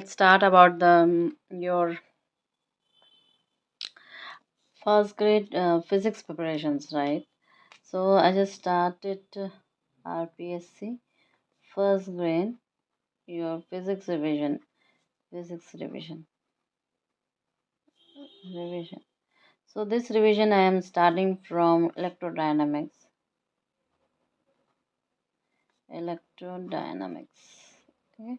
let's start about the your first grade physics preparations, right? So I just started RPSC first grade, your physics revision. So this revision I am starting from electrodynamics. Okay.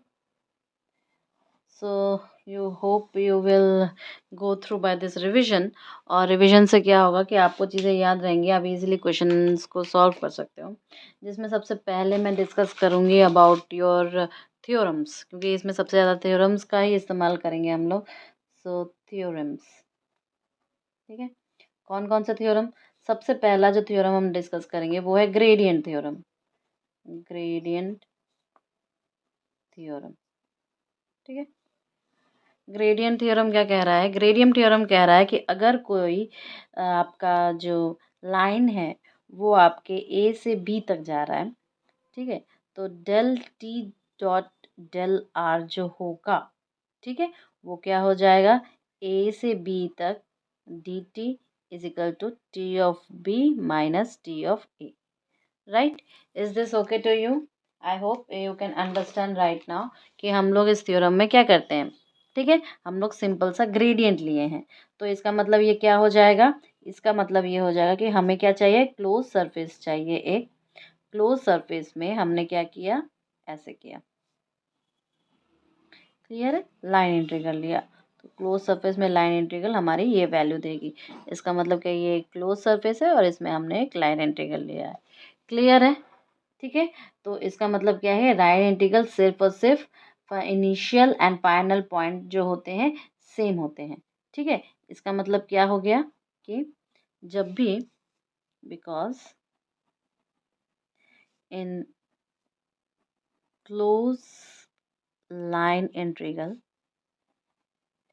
So you hope you will go through by this revision. और revision से क्या होगा कि आपको चीज़ें याद रहेंगी, आप इजीली क्वेश्चंस को सॉल्व कर सकते हो। जिसमें सबसे पहले मैं डिस्कस करूँगी अबाउट योर थ्योरम्स, क्योंकि इसमें सबसे ज़्यादा थ्योरम्स का ही इस्तेमाल करेंगे हम लोग। सो थ्योरम्स, ठीक है। कौन कौन सा थ्योरम? सबसे पहला जो थ्योरम हम डिस्कस करेंगे वो है ग्रेडियंट थ्योरम। ग्रेडियंट थ्योरम, ठीक है। ग्रेडियंट थ्योरम क्या कह रहा है? ग्रेडियंट थ्योरम कह रहा है कि अगर कोई आपका जो लाइन है वो आपके ए से बी तक जा रहा है, ठीक है, तो del T dot del r जो होगा, ठीक है, वो क्या हो जाएगा? ए से बी तक d T is equal to T of B minus T of A, right? Is this okay to you? I hope you can understand right now कि हम लोग इस थ्योरम में क्या करते हैं, ठीक है। हम लोग सिंपल सा ग्रेडियंट लिए हैं, तो इसका मतलब ये क्या हो जाएगा? इसका मतलब ये हो जाएगा कि हमें क्या चाहिए? क्लोज सरफेस चाहिए। एक क्लोज सरफेस में हमने क्या किया? ऐसे किया, क्लियर है? लाइन इंटीग्रल लिया, तो क्लोज सरफेस में लाइन इंटीग्रल हमारी ये वैल्यू देगी। इसका मतलब कि ये क्लोज सरफेस है और इसमें हमने एक लाइन इंटीग्रल लिया है, क्लियर है? ठीक है, तो इसका मतलब क्या है? लाइन इंटीग्रल सिर्फ और सिर्फ इनिशियल एंड फाइनल पॉइंट जो होते हैं सेम होते हैं, ठीक है। इसका मतलब क्या हो गया कि जब भी, because in close line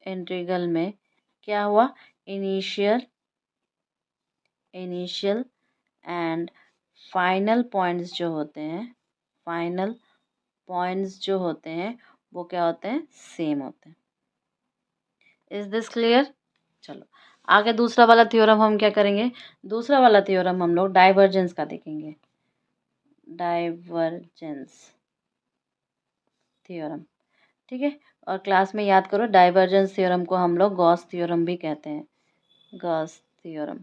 integral में क्या हुआ? इनिशियल एंड फाइनल पॉइंट्स जो होते हैं, फाइनल पॉइंट्स जो होते हैं वो क्या होते हैं? सेम होते हैं। Is this clear? चलो आगे दूसरा वाला थ्योरम हम क्या करेंगे? दूसरा वाला थ्योरम हम लोग डाइवर्जेंस का देखेंगे। डाइवर्जेंस थ्योरम, ठीक है। और क्लास में याद करो, डाइवर्जेंस थ्योरम को हम लोग गॉस थ्योरम भी कहते हैं। गॉस थ्योरम,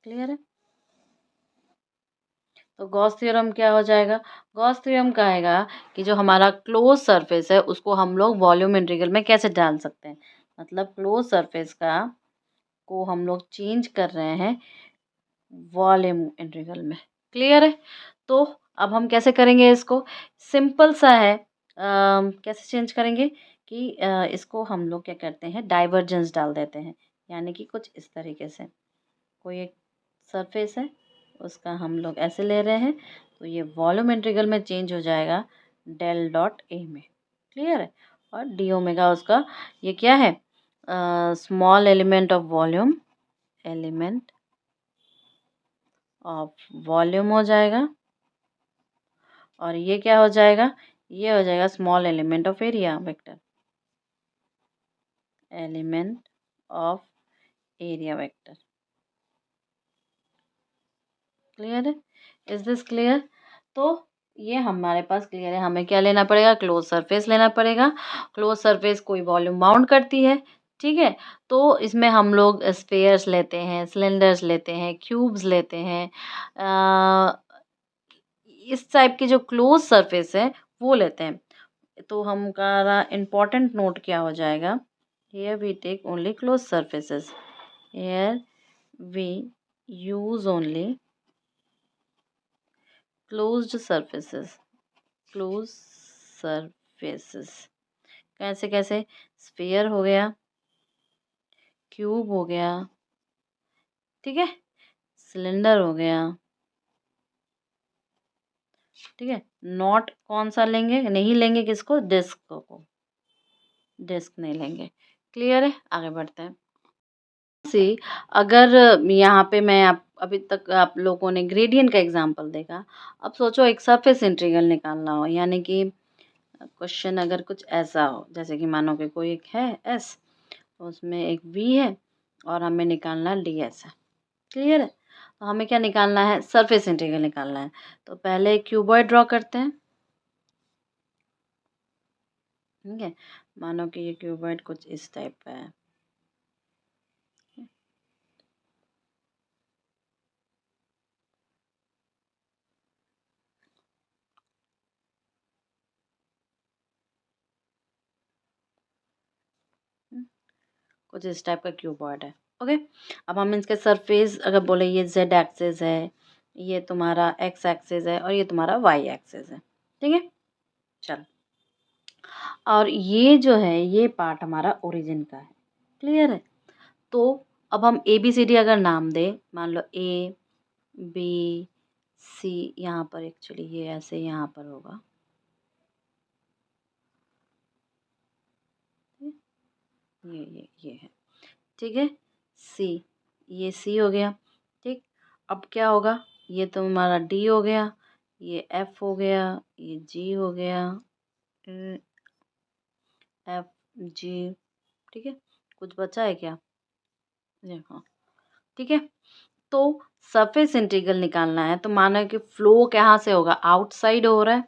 क्लियर है? तो गॉस थ्योरम क्या हो जाएगा? गॉस थ्योरम कहेगा कि जो हमारा क्लोज सरफेस है उसको हम लोग वॉल्यूम इंटीग्रल में कैसे डाल सकते हैं। मतलब क्लोज सरफेस का को हम लोग चेंज कर रहे हैं वॉल्यूम इंटीग्रल में, क्लियर है? तो अब हम कैसे करेंगे इसको? सिंपल सा है। कैसे चेंज करेंगे कि इसको हम लोग क्या करते हैं? डाइवर्जेंस डाल देते हैं, यानी कि कुछ इस तरीके से कोई एक सरफेस है उसका हम लोग ऐसे ले रहे हैं, तो ये वॉल्यूम इंटीग्रल में चेंज हो जाएगा डेल डॉट ए में, क्लियर है? और डी ओमेगा उसका ये क्या है? Small element of volume, element of volume हो जाएगा। और ये क्या हो जाएगा? ये हो जाएगा small element of area vector, element of area vector, clear है? Is this clear? तो ये हमारे पास क्लियर है। हमें क्या लेना पड़ेगा? क्लोज सरफेस लेना पड़ेगा। क्लोज सरफेस कोई वॉल्यूम बाउंड करती है, ठीक है। तो इसमें हम लोग स्फेयर्स लेते हैं, सिलेंडर्स लेते हैं, क्यूब्स लेते हैं, इस टाइप की जो क्लोज सरफेस है वो लेते हैं। तो हमारा इम्पोर्टेंट नोट क्या हो जाएगा? Here we take only closed surfaces. Here we use only closed surfaces. Closed surfaces. कैसे कैसे? स्फीयर हो गया, क्यूब हो गया, ठीक है, सिलेंडर हो गया, ठीक है। नॉट कौन सा लेंगे? नहीं लेंगे किसको? डिस्क को, डिस्क नहीं लेंगे, क्लियर है? आगे बढ़ते हैं। से अगर यहाँ पे मैं आप अभी तक आप लोगों ने ग्रेडियंट का एग्जांपल देखा, अब सोचो एक सरफेस इंटीग्रल निकालना हो, यानी कि क्वेश्चन अगर कुछ ऐसा हो, जैसे कि मानो कि कोई एक है एस, उसमें एक वी है और हमें निकालना डी एस है। क्लियर है? तो हमें क्या निकालना है? सरफेस इंटीग्रल निकालना है। तो पहले क्यूबॉइड ड्रॉ करते हैं। ठीक है, मानो कि ये क्यूबॉइड कुछ इस टाइप का है। कुछ इस टाइप का क्यूबॉइड है। ओके, अब हम इसके सरफेस अगर बोले ये जेड एक्सिस है, ये तुम्हारा एक्स एक्सिस है और ये तुम्हारा वाई एक्सिस है। ठीक है, चल, और ये जो है ये पार्ट हमारा ओरिजिन का है। क्लियर है? तो अब हम ए बी सी डी अगर नाम दें, मान लो ए बी सी, यहाँ पर एक्चुअली ये ऐसे यहाँ पर होगा, ये है। ठीक है, सी, ये सी हो गया। ठीक, अब क्या होगा? ये तो हमारा डी हो गया, ये एफ हो गया, ये जी हो गया, एफ जी। ठीक है, कुछ बचा है क्या? हाँ, ठीक है। तो सरफेस इंटीग्रल निकालना है, तो मानो कि फ्लो कहाँ से होगा? आउटसाइड हो रहा है,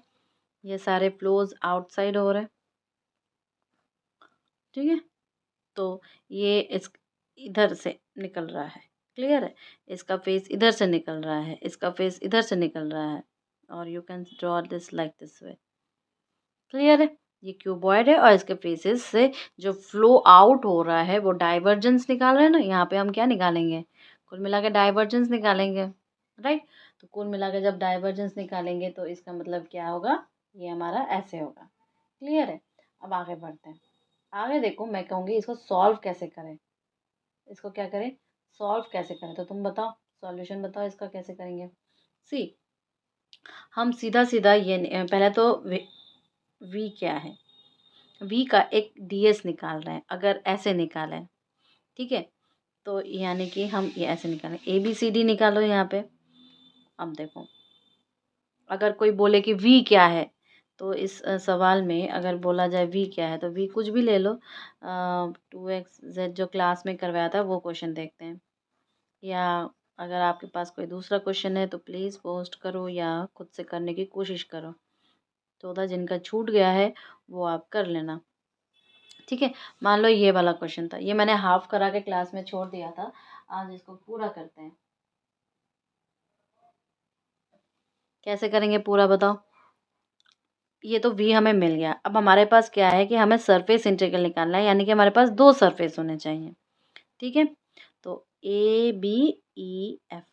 ये सारे फ्लोज आउटसाइड हो रहे हैं। ठीक है, तो ये इस इधर से निकल रहा है। क्लियर है? इसका फेस इधर से निकल रहा है, इसका फेस इधर से निकल रहा है, और you can draw this like this way. Clear है? ये क्यूबॉइड है और इसके फेसेस से जो फ्लो आउट हो रहा है वो डाइवर्जेंस निकाल रहे हैं ना। यहाँ पे हम क्या निकालेंगे? कुल मिला के डाइवर्जेंस निकालेंगे, राइट? तो कुल मिला के जब डाइवर्जेंस निकालेंगे तो इसका मतलब क्या होगा? ये हमारा ऐसे होगा। क्लियर है? अब आगे बढ़ते हैं। आगे देखो, मैं कहूँगी इसको सॉल्व कैसे करें। इसको क्या करें? सॉल्व कैसे करें? तो तुम बताओ, सॉल्यूशन बताओ इसका कैसे करेंगे। सी, हम सीधा सीधा ये पहले तो वी क्या है, वी का एक डीएस निकाल रहे हैं। अगर ऐसे निकालें, ठीक है, तो यानी कि हम ये ऐसे निकालें, ए बी सी डी निकालो यहाँ पे। अब देखो, अगर कोई बोले कि वी क्या है, तो इस सवाल में अगर बोला जाए वी क्या है, तो वी कुछ भी ले लो। 2x z जो क्लास में करवाया था वो क्वेश्चन देखते हैं, या अगर आपके पास कोई दूसरा क्वेश्चन है तो प्लीज़ पोस्ट करो या खुद से करने की कोशिश करो। 14 जिनका छूट गया है वो आप कर लेना। ठीक है, मान लो ये वाला क्वेश्चन था, ये मैंने हाफ करा के क्लास में छोड़ दिया था। आज इसको पूरा करते हैं। कैसे करेंगे पूरा बताओ? ये तो वी हमें मिल गया। अब हमारे पास क्या है कि हमें सरफेस इंटीग्रल निकालना है, यानी कि हमारे पास दो सरफेस होने चाहिए। ठीक है, तो A B E F.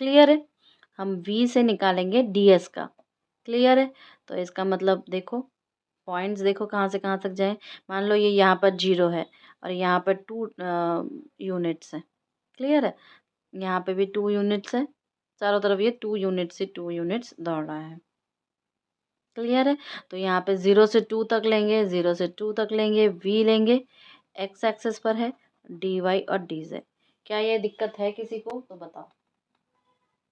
Clear है? हम वी से निकालेंगे डी एस का। क्लियर है? तो इसका मतलब देखो, पॉइंट्स देखो कहाँ से कहाँ तक जाए। मान लो ये यहाँ पर 0 है और यहाँ पर 2 यूनिट्स हैं। क्लियर है? यहाँ पे भी 2 यूनिट्स है, चारों तरफ ये 2 यूनिट से 2 यूनिट्स दौड़ रहा है। क्लियर है? तो यहाँ पे 0 से 2 तक लेंगे, 0 से 2 तक लेंगे, वी लेंगे, एक्स एक्सेस पर है डी वाई और डी जेड। क्या ये दिक्कत है किसी को? तो बताओ,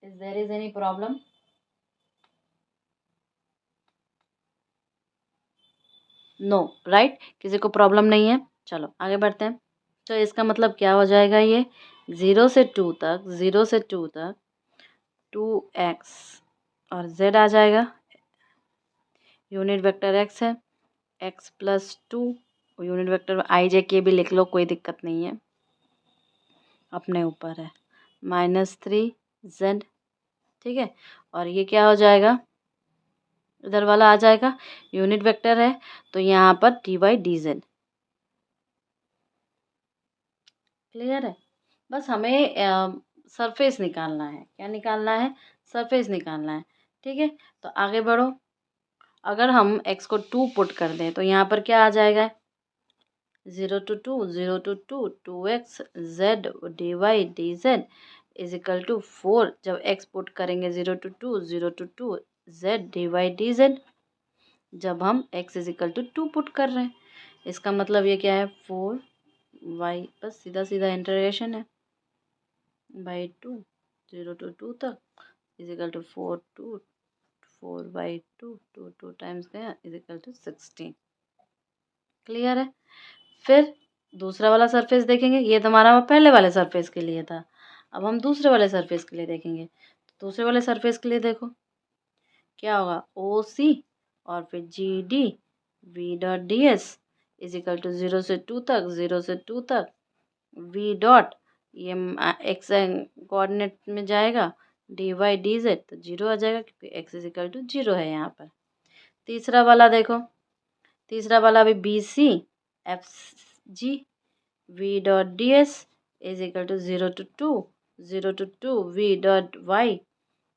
is there is any problem? No, right, किसी को प्रॉब्लम नहीं है। चलो आगे बढ़ते हैं। तो इसका मतलब क्या हो जाएगा? ये 0 से 2 तक, 0 से 2 तक 2x और z आ जाएगा। यूनिट वेक्टर x है, x प्लस 2, यूनिट वेक्टर आई जे के भी लिख लो, कोई दिक्कत नहीं है, अपने ऊपर है, -3z। ठीक है, और ये क्या हो जाएगा? इधर वाला आ जाएगा, यूनिट वेक्टर है तो यहाँ पर d y d z. Clear है? बस हमें सरफेस निकालना है। क्या निकालना है? सरफेस निकालना है। ठीक है, तो आगे बढ़ो। अगर हम x को 2 पुट कर दें तो यहाँ पर क्या आ जाएगा? 0 to 2, 0 to 2, 2x z d y d z is equal to 4। जब x पुट करेंगे 0 to 2, 0 to 2 z d y d z, जब हम x is equal to 2 put कर रहे हैं, इसका मतलब ये क्या है? 4y, बस सीधा सीधा इंटीग्रेशन है, बाई 2, 0 to 2 तक is equal to 4 to 4/2, 2 times गया इज इक्वल टू 16। क्लियर है। फिर दूसरा वाला सरफेस देखेंगे, ये तो हमारा पहले वाले सरफेस के लिए था। अब हम दूसरे वाले सरफेस के लिए देखेंगे। तो दूसरे वाले सरफेस के लिए देखो क्या होगा, ओ सी और फिर G D V dot d s is equal to 0 से 2 तक, 0 से 2 तक वी डॉट, ये एक्स कोऑर्डिनेट में जाएगा, डी वाई डी जेड तो 0 आ जाएगा क्योंकि एक्स इज इक्वल टू 0 है यहाँ पर। तीसरा वाला देखो, तीसरा वाला भी B C F G V dot d s is equal to 0 to 2, 0 to 2 V dot y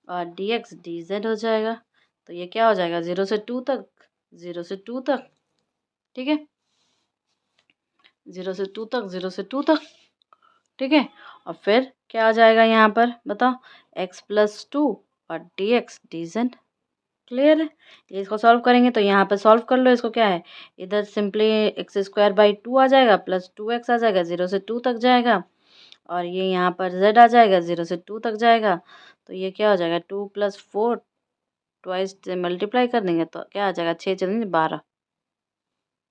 और डी एक्स डी जेड हो जाएगा। तो ये क्या हो जाएगा, 0 से 2 तक, 0 से 2 तक, ठीक है, 0 से 2 तक, 0 से 2 तक, ठीक है। और फिर क्या आ जाएगा यहाँ पर बताओ, x+2 और d x d z. Clear है। ये इसको सॉल्व करेंगे तो यहाँ पे सॉल्व कर लो इसको, क्या है इधर सिंपली x²/2 आ जाएगा प्लस 2x आ जाएगा, 0 से 2 तक जाएगा और ये यहाँ पर z आ जाएगा, 0 से 2 तक जाएगा। तो ये क्या हो जाएगा, 2 + 4 ट्वाइस से मल्टीप्लाई कर देंगे तो क्या आ जाएगा, 6 चलेंगे 12।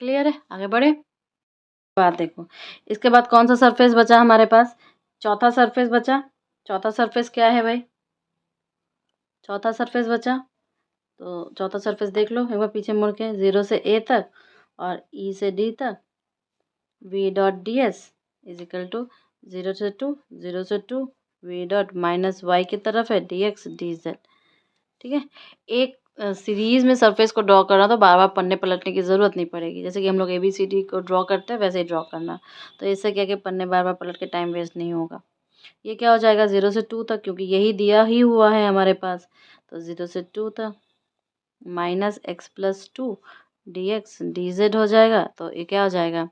क्लियर है। आगे बढ़े। बात देखो, इसके बाद कौन सा सरफेस बचा हमारे पास, चौथा सरफेस बचा। चौथा सरफेस क्या है भाई, चौथा सरफेस बचा, तो चौथा सरफेस देख लो एक बार पीछे मुड़ के, 0 से ए तक और ई से डी तक V dot d s is equal to 0 से 2, 0 से 2 वी डॉट माइनस वाई की तरफ है डी एक्स डी जेड। ठीक है। एक सीरीज में सरफेस को ड्रॉ करना तो बार बार पन्ने पलटने की ज़रूरत नहीं पड़ेगी, जैसे कि हम लोग ABCD को ड्रॉ करते हैं वैसे ही ड्रॉ करना। तो इससे क्या कि पन्ने बार बार पलट के टाइम वेस्ट नहीं होगा। ये क्या हो जाएगा, 0 से 2 तक, क्योंकि यही दिया ही हुआ है हमारे पास, तो 0 से 2 तक minus x+2 D x d z हो जाएगा। तो ये क्या हो जाएगा,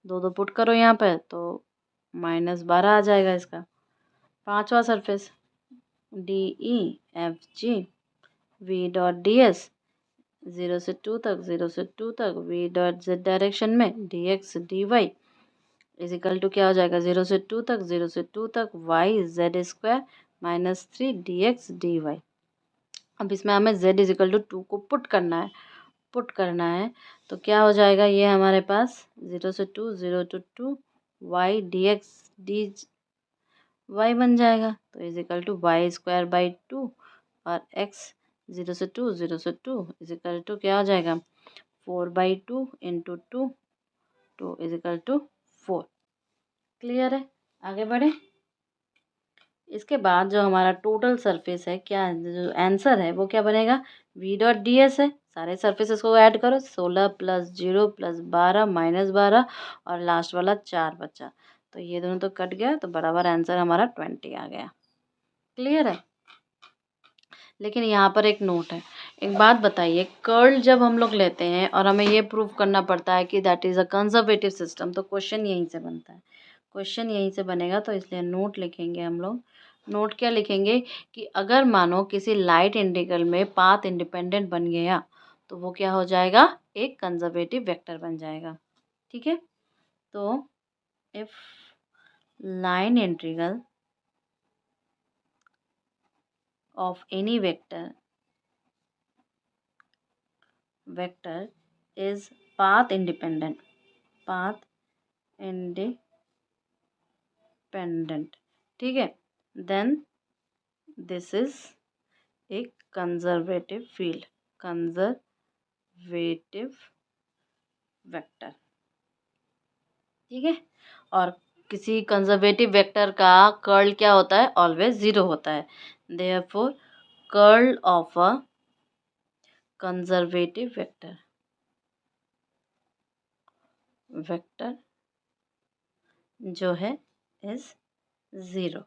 दो दो पुट करो यहाँ पर तो -12 आ जाएगा इसका। पांचवा surface DE, FG V dot d s 0 से 2 तक, 0 से 2 तक वी डॉट जेड डायरेक्शन में d x d y is equal to क्या हो जाएगा, 0 से 2 तक, 0 से 2 तक y Z² -3 d x d y. अब इसमें हमें z इज इक्वल टू 2 को पुट करना है, पुट करना है तो क्या हो जाएगा, ये हमारे पास 0 से 2, 0 to 2 y d x d y बन जाएगा। तो इज इक्वल टू y²/2 और x 0 से 2, 0 से 2 इज इक्वल टू क्या हो जाएगा, 4/2 into 2, 2 is equal to 4। Clear है। आगे बढ़े। इसके बाद जो हमारा टोटल सरफेस है, क्या जो आंसर है वो क्या बनेगा, वी डॉट डी एस है। सारे सरफेसेस को ऐड करो, 16 + 0 + 12 -12 और लास्ट वाला 4 बचा, तो ये दोनों तो कट गया, तो बराबर आंसर हमारा 20 आ गया। क्लियर है। लेकिन यहाँ पर एक नोट है, एक बात बताइए, कर्ल जब हम लोग लेते हैं और हमें ये प्रूव करना पड़ता है कि that is a conservative system, तो क्वेश्चन यहीं से बनता है, क्वेश्चन यहीं से बनेगा। तो इसलिए नोट लिखेंगे हम लोग। नोट क्या लिखेंगे कि अगर मानो किसी लाइट इंटीग्रल में पाथ इंडिपेंडेंट बन गया तो वो क्या हो जाएगा, एक कंजर्वेटिव वेक्टर बन जाएगा। ठीक है। तो if line integral of any vector is path independent, ठीक है, then this is a conservative field, conservative vector। ठीक है। और किसी कंजर्वेटिव वेक्टर का कर्ल क्या होता है, ऑलवेज 0 होता है। Therefore curl of a conservative vector जो है इज 0।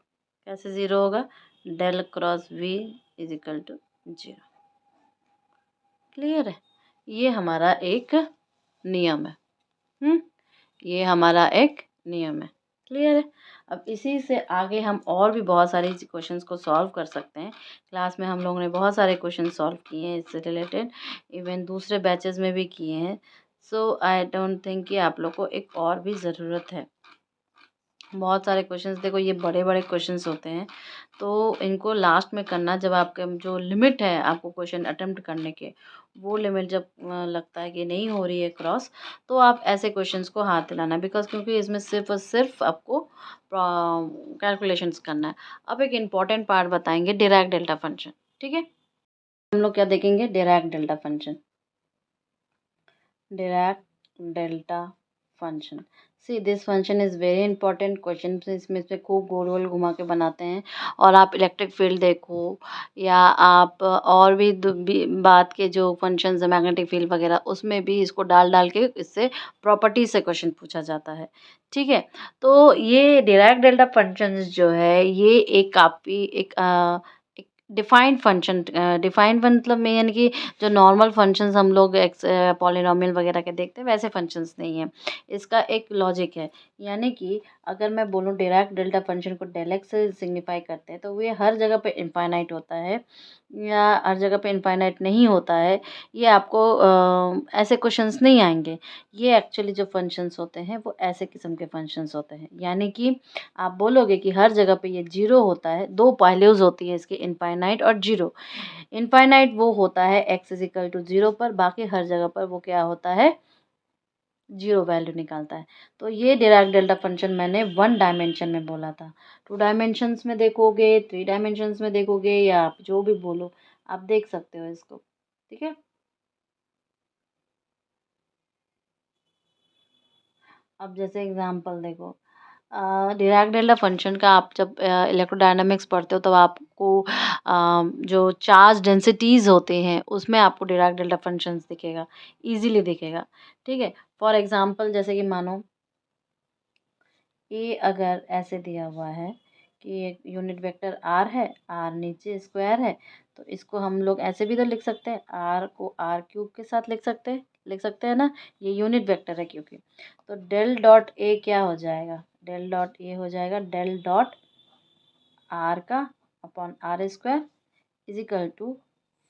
कैसे 0 होगा, del cross V is equal to 0। Clear है। ये हमारा एक नियम है। ये हमारा एक नियम है। क्लियर है। अब इसी से आगे हम और भी बहुत सारे क्वेश्चंस को सॉल्व कर सकते हैं। क्लास में हम लोगों ने बहुत सारे क्वेश्चन सॉल्व किए हैं इससे रिलेटेड, इवन दूसरे बैचेस में भी किए हैं। सो आई डोंट थिंक कि आप लोग को एक और भी ज़रूरत है। बहुत सारे क्वेश्चंस, देखो ये बड़े-बड़े क्वेश्चंस होते हैं, तो इनको लास्ट में करना जब आपके जो लिमिट है आपको क्वेश्चन अटेम्प्ट करने के, वो लिमिट जब लगता है कि नहीं हो रही है क्रॉस, तो आप ऐसे क्वेश्चंस को हाथ दिलाना, बिकॉज़ क्योंकि इसमें सिर्फ़ और सिर्फ़ आपको कैलकुलेशंस करना है। अब एक इम्पॉर्टेंट पार्ट बताएँगे, डिराक डेल्टा फंक्शन, ठीक है? हम लोग क्या देखेंगे? Dirac delta function. Dirac delta function, see this function is very important question, इसमें से खूब गोल गोल घुमा के बनाते हैं। और आप इलेक्ट्रिक फील्ड देखो या आप और भी बात के जो फंक्शंस है मैग्नेटिक फील्ड वगैरह, उसमें भी इसको डाल डाल के इससे प्रॉपर्टी से क्वेश्चन पूछा जाता है, ठीक है? तो ये डिराक डेल्टा फंक्शंस जो है ये एक काफ़ी एक डिफाइंड फंक्शन, डिफाइंड मतलब में यानी कि जो नॉर्मल फंक्शंस हम लोग पॉलिनॉमियल वगैरह के देखते हैं वैसे फंक्शंस नहीं हैं। इसका एक लॉजिक है, यानी कि अगर मैं बोलूँ डिराक डेल्टा फंक्शन को डेल एक्स से सिग्निफाई करते हैं, तो ये हर जगह पे इनफाइनाइट होता है या हर जगह पे इनफाइनाइट नहीं होता है। ये आपको ऐसे क्वेश्चंस नहीं आएँगे। ये एक्चुअली जो फंक्शंस होते हैं वो ऐसे किस्म के फंक्शंस होते हैं। यानी कि आप बोलोगे कि हर जगह पे ये 0 होता है, 2 वैल्यूज़ होती है इसकी, इनफाइनाइट और 0। इनफाइनाइट वो होता है x इज़ इक्वल टू 0 पर, बाकी हर जगह पर वो क्या होता है? 0 वैल्यू निकालता है। तो ये डिराक डेल्टा फंक्शन मैंने 1 डायमेंशन में बोला था। 2 डायमेंशंस में देखोगे, 3 डायमेंशंस में देखोगे या आप जो भी बोलो, आप देख सकते हो इसको। ठीक है? अब जैसे एग्ज़ाम्पल देखो, डिराक डेल्टा फंक्शन का आप जब इलेक्ट्रोडायनामिक्स पढ़ते हो तब आपको जो चार्ज डेंसिटीज़ होते हैं उसमें आपको डिराक डेल्टा फंक्शंस दिखेगा, ईज़िली दिखेगा, ठीक है? फॉर एग्ज़ाम्पल जैसे कि मानो ये अगर ऐसे दिया हुआ है कि एक यूनिट वेक्टर आर है, आर नीचे स्क्वायर है, तो इसको हम लोग ऐसे भी तो लिख सकते हैं, आर को आर क्यूब के साथ लिख सकते हैं ना, ये यूनिट वेक्टर है क्योंकि। तो डेल डॉट ए क्या हो जाएगा? डेल डॉट ए हो जाएगा डेल डॉट आर का upon r square is equal to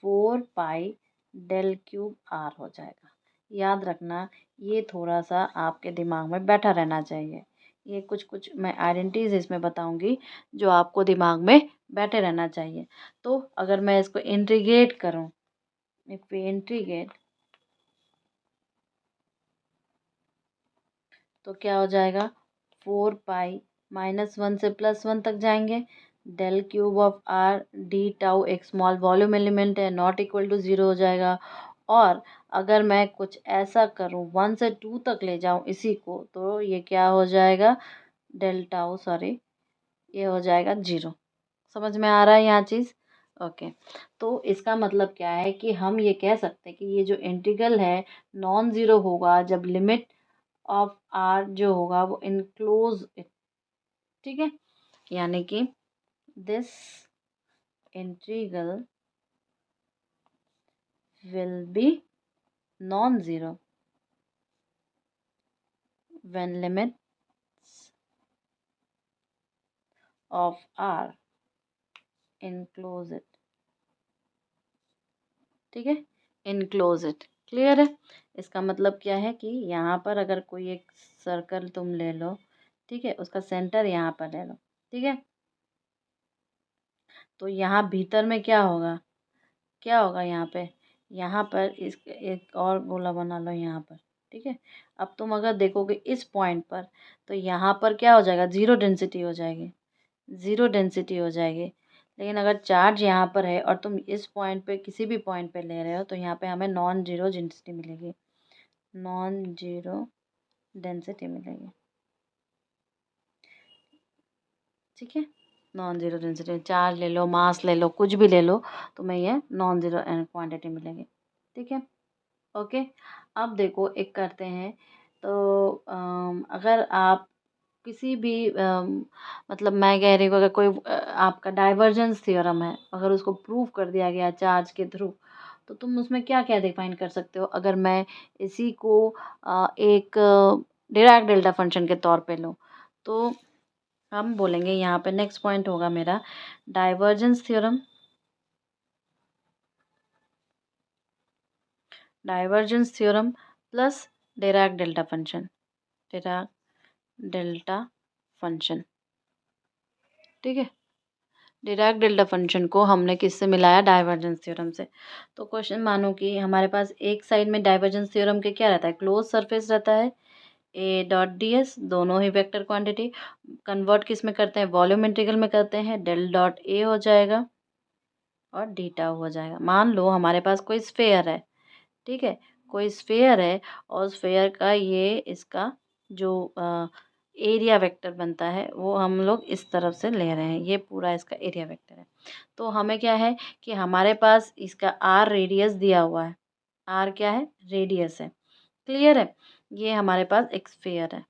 4 pi del cube r हो जाएगा। याद रखना, ये थोड़ा सा आपके दिमाग में बैठा रहना चाहिए। ये कुछ कुछ मैं आइडेंटिटीज इसमें बताऊंगी जो आपको दिमाग में बैठे रहना चाहिए। तो अगर मैं इसको इंटीग्रेट करूं, इफ वी इंटीग्रेट, तो क्या हो जाएगा? 4 पाई -1 से +1 तक जाएंगे, del cube of r d tau एक स्मॉल वॉल्यूम एलिमेंट है, नॉट इक्वल टू 0 हो जाएगा। और अगर मैं कुछ ऐसा करूं 1 से 2 तक ले जाऊं इसी को, तो ये क्या हो जाएगा? डेल टाउ सॉरी, ये हो जाएगा 0। समझ में आ रहा है यहाँ चीज़? ओके। तो इसका मतलब क्या है कि हम ये कह सकते हैं कि ये जो इंटीग्रल है नॉन ज़ीरो होगा जब लिमिट ऑफ आर जो होगा वो इनक्लोज, ठीक है? यानी कि this integral will be non zero when limits of r enclose it, ठीक है? इनक्लोज इट, क्लियर है? इसका मतलब क्या है कि यहाँ पर अगर कोई एक सर्कल तुम ले लो, ठीक है, उसका सेंटर यहाँ पर ले लो, ठीक है, तो यहाँ भीतर में क्या होगा? क्या होगा यहाँ पे? यहाँ पर इस एक और गोला बना लो यहाँ पर, ठीक है। अब तुम अगर देखोगे इस पॉइंट पर, तो यहाँ पर क्या हो जाएगा? ज़ीरो डेंसिटी हो जाएगी, ज़ीरो डेंसिटी हो जाएगी। लेकिन अगर चार्ज यहाँ पर है और तुम इस पॉइंट पे किसी भी पॉइंट पे ले रहे हो, तो यहाँ पे हमें नॉन ज़ीरो डेंसिटी मिलेगी, नॉन ज़ीरो डेंसिटी मिलेगी, ठीक है। नॉन ज़ीरो डेंसिटी, चार्ज ले लो, मास ले लो, कुछ भी ले लो, तुम्हें ये नॉन ज़ीरो क्वांटिटी मिलेगी, ठीक है। ओके। अब देखो एक करते हैं, तो अगर आप किसी भी मतलब मैं कह रही हूँ अगर कोई आपका डाइवर्जेंस थ्योरम है, अगर उसको प्रूव कर दिया गया चार्ज के थ्रू, तो तुम उसमें क्या क्या डिफाइन कर सकते हो? अगर मैं इसी को एक डिराक डेल्टा फंक्शन के तौर पे लूँ, तो हम बोलेंगे यहाँ पे नेक्स्ट पॉइंट होगा मेरा divergence theorem, divergence theorem plus Dirac delta function, Dirac delta function. ठीक है, डिराक डेल्टा फंक्शन को हमने किससे मिलाया? डाइवर्जेंस थ्योरम से। तो क्वेश्चन मानो कि हमारे पास एक साइड में डाइवर्जेंस थ्योरम के क्या रहता है? क्लोज सरफेस रहता है, ए डॉट डी एस, दोनों ही वेक्टर क्वांटिटी। कन्वर्ट किस में करते हैं? वॉल्यूम इंटीग्रल में करते हैं। डेल डॉट ए हो जाएगा और डी टाउ हो जाएगा। मान लो हमारे पास कोई स्फेयर है, ठीक है, कोई स्फेयर है और स्फेयर का ये इसका जो एरिया वेक्टर बनता है वो हम लोग इस तरफ से ले रहे हैं, ये पूरा इसका एरिया वेक्टर है। तो हमें क्या है कि हमारे पास इसका आर रेडियस दिया हुआ है, आर क्या है? रेडियस है। क्लियर है? ये हमारे पास एक स्फेयर है,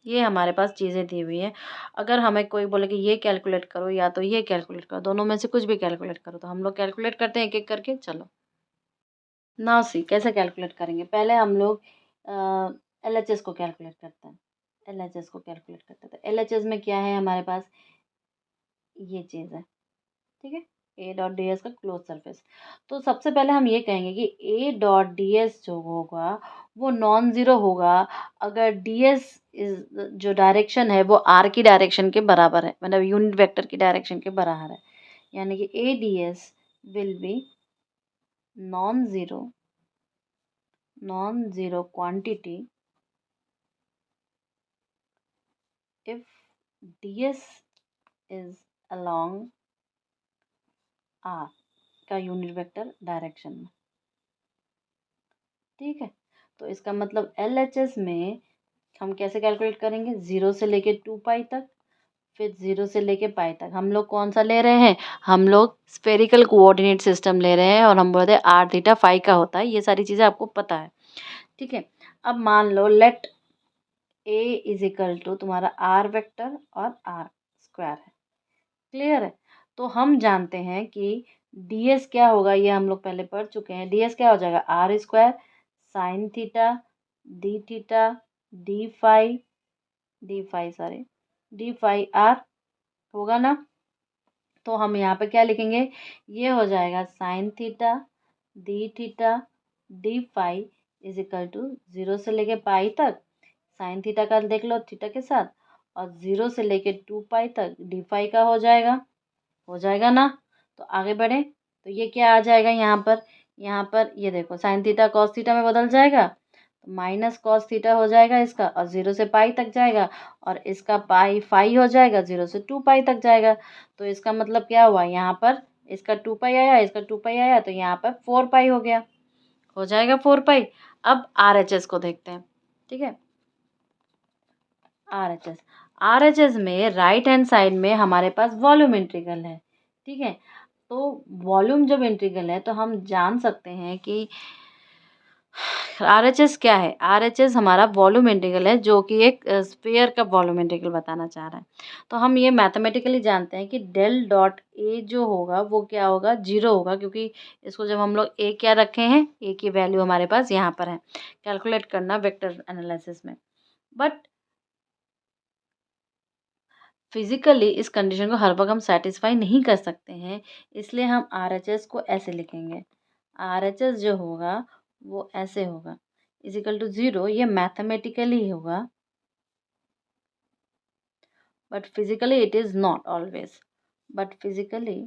ये हमारे पास चीज़ें दी हुई हैं। अगर हमें कोई बोले कि ये कैलकुलेट करो या तो ये कैलकुलेट करो, दोनों में से कुछ भी कैलकुलेट करो, तो हम लोग कैलकुलेट करते हैं एक एक करके। चलो नाउ सी कैसे कैलकुलेट करेंगे। पहले हम लोग एलएचएस को कैलकुलेट करते हैं, एलएचएस को कैलकुलेट करते हैं। तो एलएचएस में क्या है हमारे पास? ये चीज़ है, ठीक है, ए डॉट डी एस का क्लोज सरफेस। तो सबसे पहले हम ये कहेंगे कि ए डॉट डी एस जो होगा वो नॉन ज़ीरो होगा अगर डी एस इज जो डायरेक्शन है वो आर की डायरेक्शन के बराबर है, मतलब यूनिट वेक्टर की डायरेक्शन के बराबर है। यानी कि A D S will be non zero, non-zero quantity if ds is along r का यूनिट वेक्टर डायरेक्शन में। ठीक है, तो इसका मतलब LHS में हम कैसे कैलकुलेट करेंगे? 0 से लेके 2 पाई तक, फिर 0 से लेके पाई तक। हम लोग कौन सा ले रहे हैं? हम लोग स्फेरिकल कोऑर्डिनेट सिस्टम ले रहे हैं और हम बोलते हैं आर थीटा फाई का होता है। ये सारी चीज़ें आपको पता है, ठीक है। अब मान लो let A is equal to तुम्हारा आर वेक्टर और आर स्क्वायर है। क्लियर है? तो हम जानते हैं कि डी एस क्या होगा, ये हम लोग पहले पढ़ चुके हैं। डी एस क्या हो जाएगा? R square sine theta d phi sorry d phi r होगा ना। तो हम यहाँ पे क्या लिखेंगे? ये हो जाएगा sine theta d phi is equal to 0 से लेके पाई तक साइन थीटा का देख लो थीटा के साथ, और 0 से लेके 2 पाई तक डी फाई का हो जाएगा ना। तो आगे बढ़े तो ये क्या आ जाएगा यहाँ पर ये देखो साइन थीटा कॉस थीटा में बदल जाएगा, तो माइनस कॉस थीटा हो जाएगा इसका, और 0 से पाई तक जाएगा, और इसका पाई फाई हो जाएगा, 0 से 2 पाई तक जाएगा। तो इसका मतलब क्या हुआ? यहाँ पर इसका 2 पाई आया, इसका 2 पाई आया, तो यहाँ पर 4 पाई हो गया, हो जाएगा 4 पाई। अब RHS को देखते हैं, ठीक है। RHS में राइट हैंड साइड में हमारे पास वॉल्यूम इंटीग्रल है, ठीक है। तो वॉल्यूम जब इंटीग्रल है तो हम जान सकते हैं कि RHS क्या है। RHS हमारा वॉल्यूम इंटीग्रल है जो कि एक स्फीयर का वॉल्यूम इंटीग्रल बताना चाह रहा है। तो हम ये मैथमेटिकली जानते हैं कि डेल डॉट ए जो होगा वो क्या होगा? 0 होगा, क्योंकि इसको जब हम लोग ए क्या रखे हैं, ए की वैल्यू हमारे पास यहाँ पर है, कैलकुलेट करना वेक्टर एनालिसिस में। बट फिजिकली इस कंडीशन को हर वक्त हम सेटिस्फाई नहीं कर सकते हैं, इसलिए हम RHS को ऐसे लिखेंगे। RHS जो होगा वो ऐसे होगा, इजिकल टू 0, ये मैथमेटिकली होगा, but physically it is not always, but physically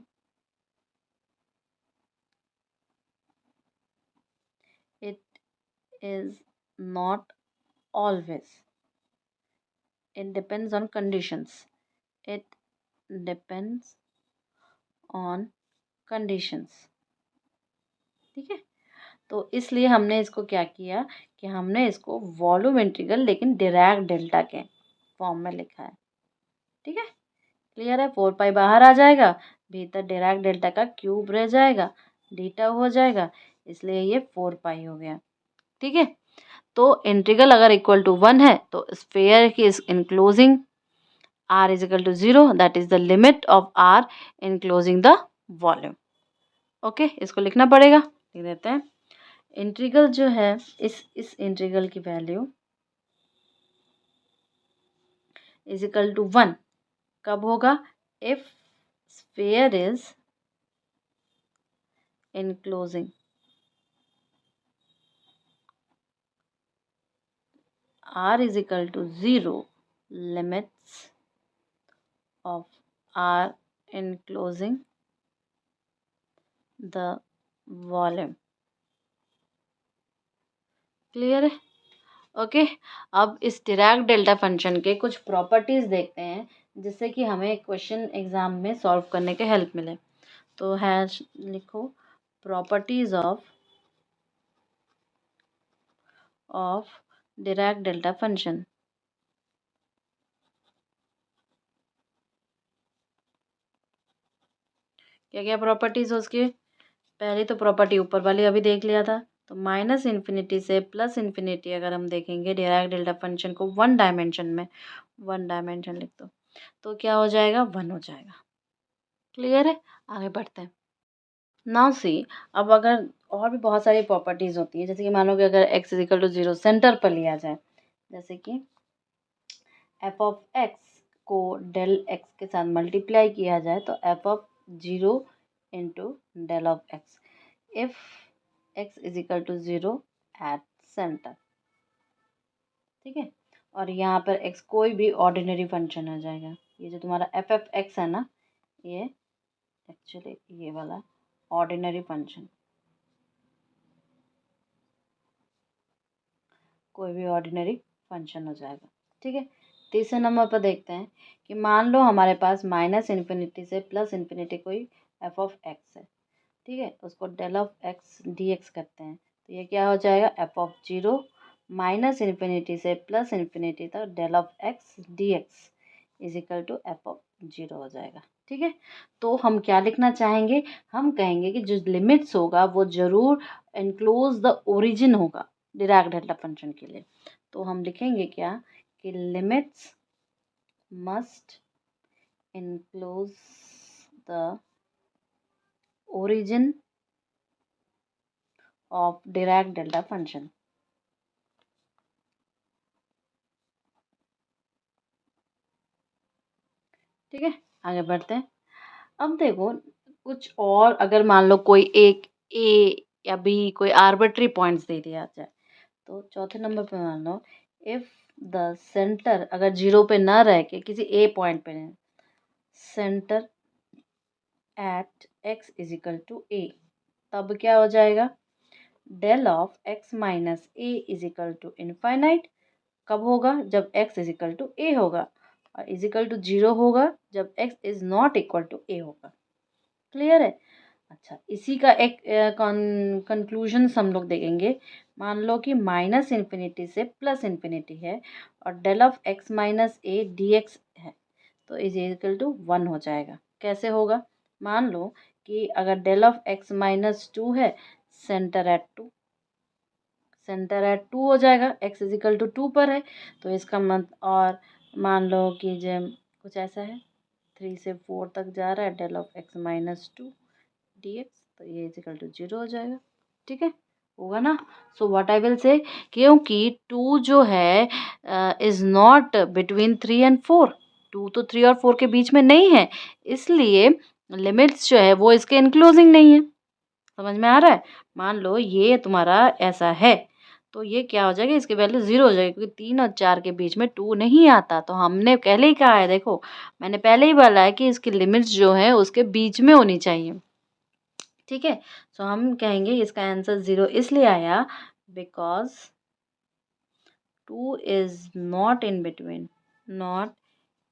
it is not always. It depends on conditions. It depends on conditions. ठीक है, तो इसलिए हमने इसको क्या किया कि हमने इसको वॉल्यूम इंटीग्रल लेकिन डिराक डेल्टा के फॉर्म में लिखा है। ठीक है, क्लियर है? 4 पाई बाहर आ जाएगा, भीतर डिराक डेल्टा का क्यूब रह जाएगा, डीटा हो जाएगा, इसलिए ये 4 पाई हो गया। ठीक है, तो इंटीग्रल अगर इक्वल टू 1 है तो स्फेयर की is enclosing r is equal to 0, that is the limit of r enclosing the volume. Okay, इसको लिखना पड़ेगा, लिख देते हैं। इंटीग्रल जो है इस इंटीग्रल की वैल्यू इज इक्वल टू 1 कब होगा? If sphere is enclosing r is equal to 0 limits of are enclosing the volume. Clear है? ओके। अब इस डिराक डेल्टा फंक्शन के कुछ प्रॉपर्टीज देखते हैं जिससे कि हमें क्वेश्चन एग्जाम में सॉल्व करने के हेल्प मिले। तो है, लिखो properties of Dirac delta function. क्या क्या प्रॉपर्टीज हो उसके? पहली तो प्रॉपर्टी ऊपर वाली अभी देख लिया था। तो माइनस इन्फिनिटी से प्लस इन्फिनिटी अगर हम देखेंगे डिराक डेल्टा फंक्शन को वन डायमेंशन में, वन डायमेंशन लिख दो, तो क्या हो जाएगा? 1 हो जाएगा। क्लियर है? आगे बढ़ते हैं। नाउ सी, अब अगर और भी बहुत सारी प्रॉपर्टीज होती है, जैसे कि मान लो कि अगर x इजिकल टू 0 सेंटर पर लिया जाए, जैसे कि एफ ऑफ एक्स को डेल एक्स के साथ मल्टीप्लाई किया जाए तो f of 0 into del of x if x is equal to 0 at centre. ठीक है, और यहाँ पर x कोई भी ऑर्डिनरी फंक्शन हो जाएगा। ये जो तुम्हारा एफ एफ एक्स है ना, ये एक्चुअली ये वाला ऑर्डिनरी फंक्शन, कोई भी ऑर्डिनरी फंक्शन हो जाएगा। ठीक है, तीसरे नंबर पर देखते हैं कि मान लो हमारे पास माइनस इन्फिनिटी से प्लस इन्फिनिटी कोई एफ ऑफ एक्स है। ठीक है, उसको del of x d x करते हैं, तो ये क्या हो जाएगा? एफ ऑफ 0 माइनस इन्फिनिटी से प्लस इन्फिनिटी तक del of x d x is equal to f of 0 हो जाएगा। ठीक है, तो हम क्या लिखना चाहेंगे? हम कहेंगे कि जो लिमिट्स होगा वो ज़रूर इनक्लोज द ओरिजिन होगा डिराक डेल्टा फंक्शन के लिए। तो हम लिखेंगे क्या कि limits must enclose the origin of Dirac delta function। ठीक है, आगे बढ़ते हैं। अब देखो कुछ और, अगर मान लो कोई एक ए या बी कोई आर्बिट्री पॉइंट्स दे दिया जाए, तो चौथे नंबर पे मान लो इफ द सेंटर अगर 0 पे ना रह के किसी ए पॉइंट पे है, centre at x is equal to A, तब क्या हो जाएगा? Del of x minus A is equal to infinite. कब होगा? जब x is equal to A होगा, और इज इक्वल टू 0 होगा जब x is not equal to A होगा। क्लियर है? अच्छा, इसी का एक कंक्लूजन हम लोग देखेंगे। मान लो कि माइनस इन्फिनिटी से प्लस इन्फिनिटी है और del of x minus a d x है, तो इज इक्वल टू 1 हो जाएगा। कैसे होगा? मान लो कि अगर डेल ऑफ एक्स माइनस 2 है, सेंटर एट 2, सेंटर एट 2 हो जाएगा, x इजिकल टू 2 पर है, तो इसका मतलब, और मान लो कि जब कुछ ऐसा है 3 से 4 तक जा रहा है del of x minus 2 d x, तो ये इजिकल टू 0 हो जाएगा। ठीक है, होगा ना? So what I will say, क्योंकि 2 जो है इज नॉट बिटवीन 3 एंड 4, 2 तो 3 और 4 के बीच में नहीं है, इसलिए लिमिट्स जो है वो इसके इनक्लोजिंग नहीं है। समझ में आ रहा है? मान लो ये तुम्हारा ऐसा है, तो ये क्या हो जाएगा? इसकी वैल्यू 0 हो जाएगी, क्योंकि 3 और 4 के बीच में 2 नहीं आता। तो हमने पहले ही कहा है, देखो मैंने पहले ही बोला है कि इसकी लिमिट्स जो है उसके बीच में होनी चाहिए। ठीक है, सो हम कहेंगे इसका आंसर 0 इसलिए आया because 2 is not in between, not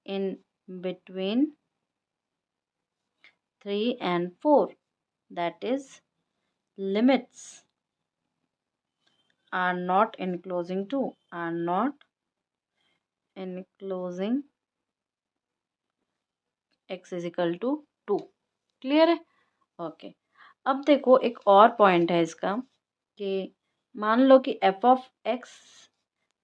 in between 3 and 4, that is limits are not enclosing 2, are not enclosing x is equal to 2। Clear है? ओके, अब देखो एक और पॉइंट है इसका कि मान लो कि F of x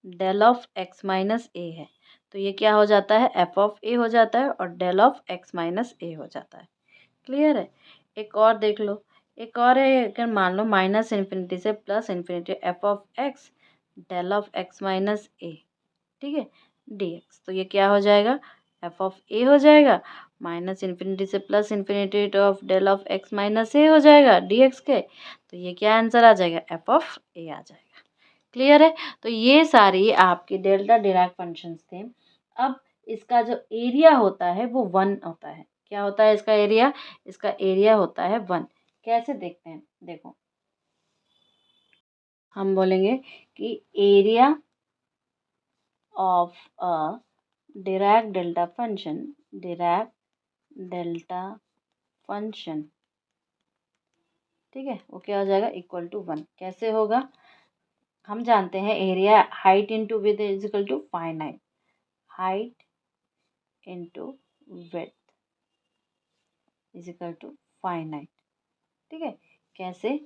del of x minus A है, तो ये क्या हो जाता है? एफ ऑफ ए हो जाता है और del of x minus A हो जाता है। क्लियर है? एक और देख लो, एक और है, अगर मान लो माइनस इन्फिनिटी से plus infinity F of x del of x minus A, ठीक है, डी एक्स, तो ये क्या हो जाएगा? एफ ऑफ ए हो जाएगा, माइनस इन्फिनिटी से plus infinity of del of x minus A हो जाएगा डी एक्स के, तो ये क्या आंसर आ जाएगा? एफ ऑफ ए आ जाएगा। क्लियर है? तो ये सारी आपकी डेल्टा डिराक फंक्शंस थे। अब इसका जो एरिया होता है वो 1 होता है। क्या होता है इसका एरिया? इसका एरिया होता है 1। कैसे देखते हैं? देखो, हम बोलेंगे कि area of a Dirac delta function, Dirac delta function, ठीक है, वो क्या हो जाएगा? Equal to 1। कैसे होगा? हम जानते हैं area height into width is equal to finite, height into width is equal to finite, ठीक है। कैसे?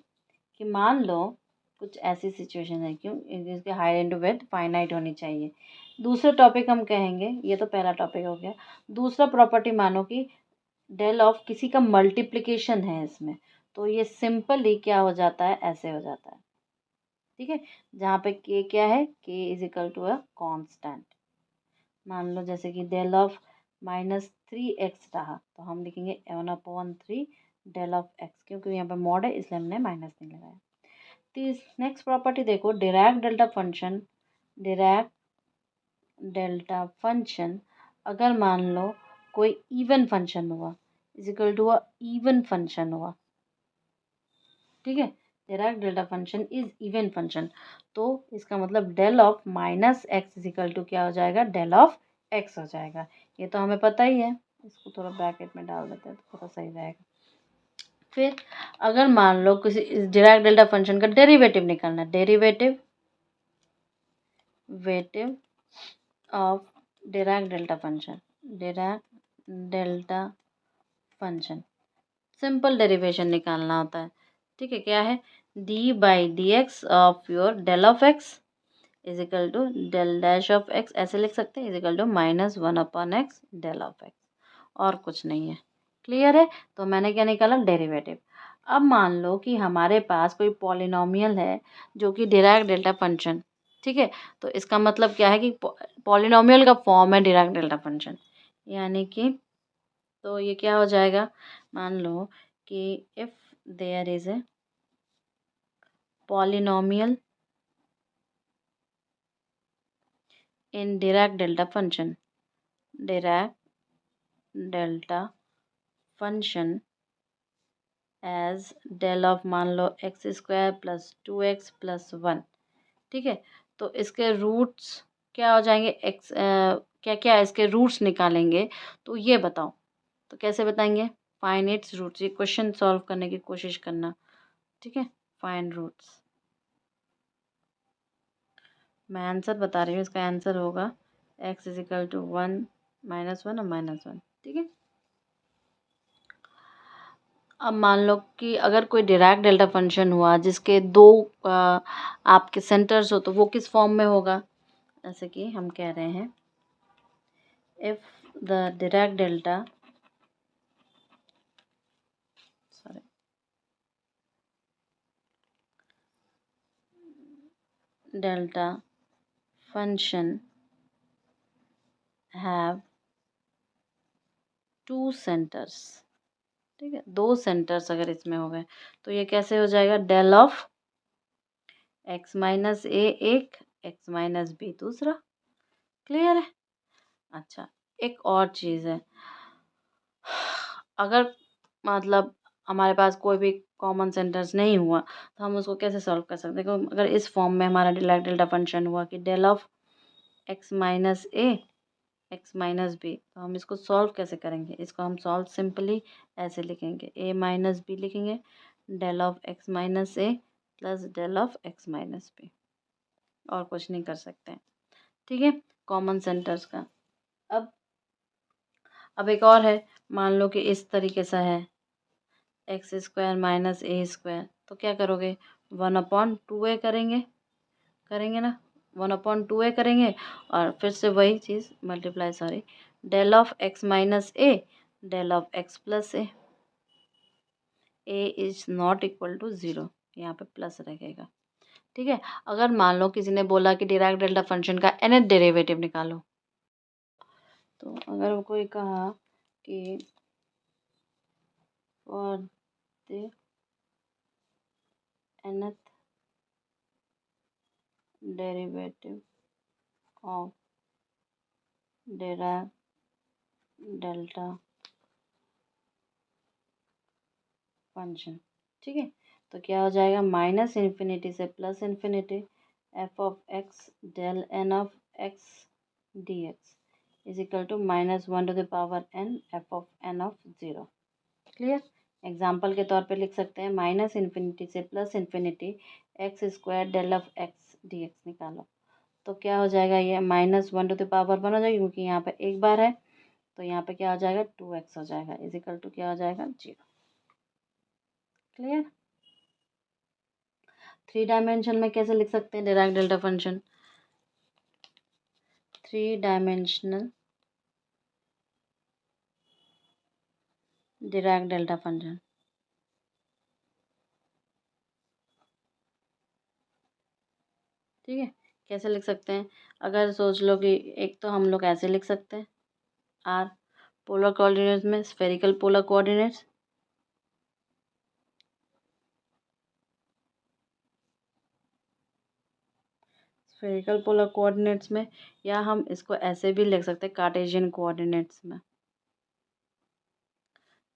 कि मान लो कुछ ऐसी सिचुएशन है, क्यों जिसके हाइट इंटू विथ फाइनाइट होनी चाहिए। दूसरा टॉपिक हम कहेंगे, ये तो पहला टॉपिक हो गया। दूसरा प्रॉपर्टी मानो कि डेल ऑफ किसी का मल्टीप्लिकेशन है इसमें, तो ये सिंपली क्या हो जाता है? ऐसे हो जाता है, ठीक है। जहाँ पे के क्या है? K is equal to a constant. मान लो जैसे कि डेल ऑफ -3x रहा, तो हम लिखेंगे 1/3 डेल ऑफ x, क्योंकि यहाँ पे मॉड है इसलिए हमने माइनस नहीं लगाया। नेक्स्ट प्रॉपर्टी देखो, Dirac delta function, Dirac delta function अगर मान लो कोई इवन फंक्शन हुआ, is equal to a even function हुआ, ठीक है। Dirac delta function is even function, तो इसका मतलब del of -x is equal to क्या हो जाएगा? डेल ऑफ x हो जाएगा। ये तो हमें पता ही है, इसको थोड़ा ब्रैकेट में डाल देते हैं तो थोड़ा सही रहेगा। फिर अगर मान लो किसी डिराक डेल्टा फंक्शन का डेरिवेटिव निकालना, डेरिवेटिव वेटिव of Dirac delta function, Dirac delta function simple derivation निकालना होता है, ठीक है। क्या है? D by D x of your del of x is equal to del dash of x, ऐसे लिख सकते हैं, is equal to -1/x del of x, और कुछ नहीं है। क्लियर है? तो मैंने क्या निकाला? डेरिवेटिव। अब मान लो कि हमारे पास कोई पॉलिनोमियल है जो कि डिराक डेल्टा फंक्शन, ठीक है। तो इसका मतलब क्या है कि पॉलिनोमियल का फॉर्म है डिराक डेल्टा फंक्शन, यानी कि तो ये क्या हो जाएगा? मान लो कि if there is a polynomial in Dirac delta function, Dirac delta function as del of मान लो x² + 2x + 1, ठीक है। तो इसके रूट्स क्या हो जाएंगे? क्या क्या इसके रूट्स निकालेंगे, तो ये बताओ। तो कैसे बताएंगे? फाइंड इट्स रूट्स, ये क्वेश्चन सॉल्व करने की कोशिश करना, ठीक है। फाइंड रूट्स, मैं आंसर बता रही हूँ, इसका आंसर होगा x इज इक्वल टू 1 -1 और -1, ठीक है। अब मान लो कि अगर कोई डिराक डेल्टा फंक्शन हुआ जिसके दो आपके सेंटर्स हो, तो वो किस फॉर्म में होगा? जैसे कि हम कह रहे हैं, if the Dirac delta sorry delta function have 2 centres, ठीक है, 2 सेंटर्स अगर इसमें हो गए, तो ये कैसे हो जाएगा? डेल ऑफ x माइनस ए एक, x माइनस बी दूसरा। क्लियर है? अच्छा, एक और चीज़ है, अगर मतलब हमारे पास कोई भी कॉमन सेंटर्स नहीं हुआ, तो हम उसको कैसे सॉल्व कर सकते हैं? देखो, अगर इस फॉर्म में हमारा डिराक डेल्टा फंक्शन हुआ कि del of x minus a x minus b, तो हम इसको सॉल्व कैसे करेंगे? इसको हम सॉल्व सिंपली ऐसे लिखेंगे, a माइनस बी लिखेंगे, del of x minus a plus del of x minus b, और कुछ नहीं कर सकते हैं, ठीक है, कॉमन सेंटर्स का। अब एक और है, मान लो कि इस तरीके से है x² माइनस a², तो क्या करोगे? 1/2a करेंगे ना, 1/2a करेंगे, और फिर से वही चीज़ multiply, sorry, del of x minus A del of x plus A is not equal to 0, यहाँ पे प्लस रहेगा, ठीक है। अगर मान लो किसी ने बोला कि डिराक डेल्टा फंक्शन का nth डेरिवेटिव निकालो, तो अगर वो कोई कहा कि for the nth derivative of Dirac delta function. ठीक है, तो क्या हो जाएगा, माइनस इन्फिनिटी से plus infinity F of x del n of x d x is equal to -1 f of n of 0। Clear. Example के तौर पे लिख सकते हैं माइनस इन्फिनिटी से plus infinity x square del of x d x निकालो। तो क्या हो जाएगा, ये -1 हो जाएगी क्योंकि यहाँ पे एक बार है, तो यहाँ पे क्या हो जाएगा 2x हो जाएगा इज इक्वल टू क्या हो जाएगा 0। क्लियर। 3 डायमेंशन में कैसे लिख सकते हैं Dirac delta function, 3 dimensional Dirac delta function. ठीक है, कैसे लिख सकते हैं, अगर सोच लो कि एक तो हम लोग ऐसे लिख सकते हैं आर पोलर कोऑर्डिनेट्स में spherical polar coordinates, spherical polar coordinates में, या हम इसको ऐसे भी लिख सकते हैं कार्टेशियन कोऑर्डिनेट्स में।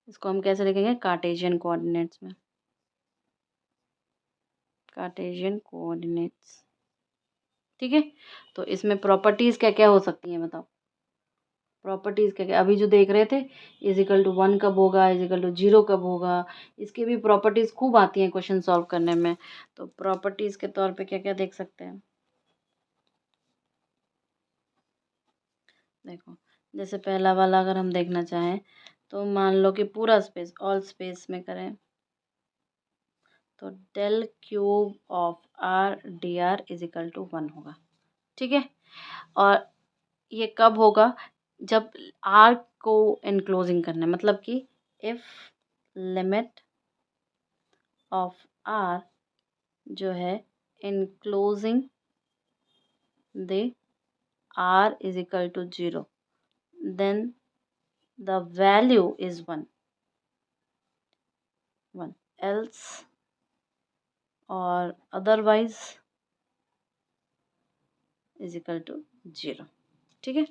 इसको हम कैसे लिखेंगे, कार्टेशियन कोऑर्डिनेट्स में, कार्टेशियन कोऑर्डिनेट्स। ठीक है, तो इसमें प्रॉपर्टीज़ क्या क्या हो सकती हैं बताओ, प्रॉपर्टीज़ क्या क्या अभी जो देख रहे थे, =1 कब होगा, =0 कब होगा, इसके भी प्रॉपर्टीज़ खूब आती हैं क्वेश्चन सॉल्व करने में। तो प्रॉपर्टीज़ के तौर पे क्या क्या देख सकते हैं, देखो जैसे पहला वाला अगर हम देखना चाहें तो मान लो कि पूरा स्पेस ऑल स्पेस में करें तो del cube of r d r is equal to 1 होगा। ठीक है, और ये कब होगा, जब आर को इनक्लोजिंग करना है, मतलब कि इफ लिमिट ऑफ आर जो है enclosing the r is equal to 0 then the value is 1 else और अदरवाइज इज इक्वल टू 0। ठीक है,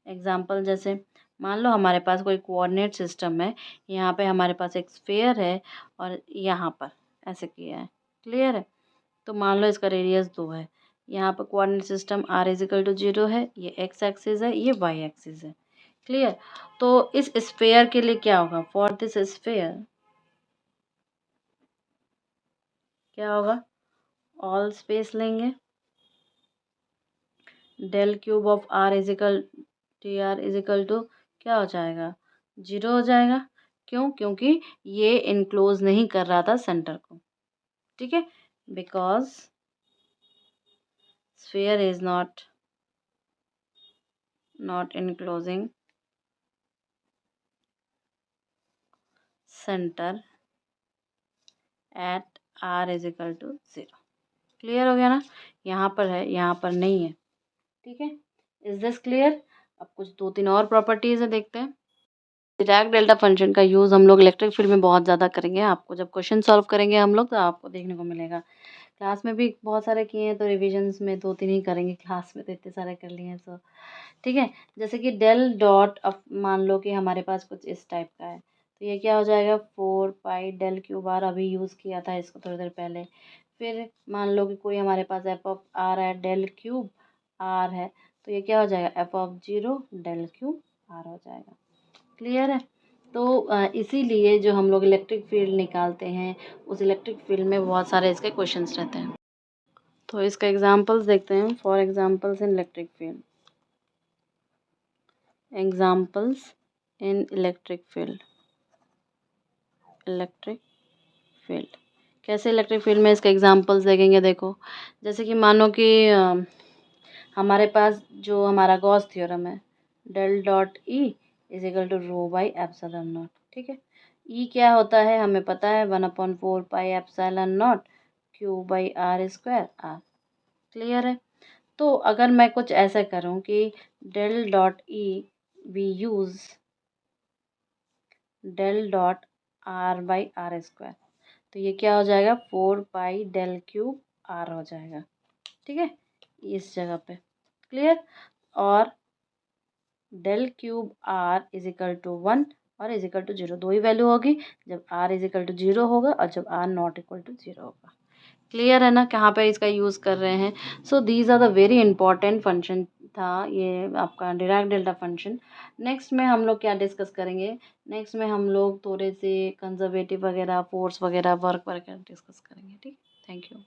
एग्जाम्पल जैसे मान लो हमारे पास कोई कोऑर्डिनेट सिस्टम है, यहाँ पे हमारे पास एक स्फेयर है और यहाँ पर ऐसे किया है। क्लियर है, तो मान लो इसका रेडियस 2 है, यहाँ पर coordinate system r is equal to 0 है, ये x एक्सिस है, ये y एक्सिस है। क्लियर, तो इस स्फेयर के लिए क्या होगा, फॉर दिस स्फेयर क्या होगा, ऑल स्पेस लेंगे, del cube of r is equal to r is equal to क्या हो जाएगा 0 हो जाएगा। क्यों, क्योंकि ये इनक्लोज नहीं कर रहा था सेंटर को। ठीक है, because sphere is not enclosing centre at r is equal to 0। Clear हो गया ना, यहाँ पर है यहाँ पर नहीं है। ठीक है, इज दिस क्लियर। अब कुछ 2-3 और प्रॉपर्टीज है, देखते हैं। डिराक डेल्टा फंक्शन का यूज़ हम लोग इलेक्ट्रिक फील्ड में बहुत ज़्यादा करेंगे। आपको जब क्वेश्चन सॉल्व करेंगे हम लोग तो आपको देखने को मिलेगा। क्लास में भी बहुत सारे किए हैं तो रिविजन्स में 2-3 ही करेंगे, क्लास में तो इतने सारे कर लिए हैं। सो ठीक है, जैसे कि डेल डॉट, अब मान लो कि हमारे पास कुछ इस टाइप का है तो ये क्या हो जाएगा 4 पाई डेल क्यूब आर, अभी यूज़ किया था इसको थोड़ी देर पहले। फिर मान लो कि कोई हमारे पास एफ ऑफ आर है, डेल क्यूब आर है, तो ये क्या हो जाएगा f of 0 del cube r हो जाएगा। क्लियर है, तो इसीलिए जो हम लोग इलेक्ट्रिक फील्ड निकालते हैं उस इलेक्ट्रिक फील्ड में बहुत सारे इसके क्वेश्चंस रहते हैं। तो इसका एग्जांपल्स देखते हैं, for examples in electric field, examples in electric field कैसे इलेक्ट्रिक फील्ड में इसके एग्जांपल्स देखेंगे। देखो जैसे कि मानो कि हमारे पास जो हमारा गॉस थ्योरम है, del dot e is equal to rho by epsilon naught. ठीक है, ई क्या होता है हमें पता है, 1/4 pi epsilon naught q by r square r. Clear है, तो अगर मैं कुछ ऐसा करूं कि del dot e we use del dot r by r square, तो ये क्या हो जाएगा 4 पाई डेल क्यूब आर हो जाएगा। ठीक है, इस जगह पे। क्लियर, और del cube r is equal to 1 और इज इक्वल टू 0, दो ही वैल्यू होगी जब आर इज इक्वल टू 0 होगा और जब आर नॉट इक्वल टू 0 होगा। क्लियर है ना कहाँ पे इसका यूज़ कर रहे हैं। So these are the very important function था ये आपका डिराक डेल्टा फंक्शन। नेक्स्ट में हम लोग क्या डिस्कस करेंगे, नेक्स्ट में हम लोग थोड़े से कंजर्वेटिव वगैरह, फोर्स वगैरह, वर्क वगैरह डिस्कस करेंगे। ठीक, थैंक यू।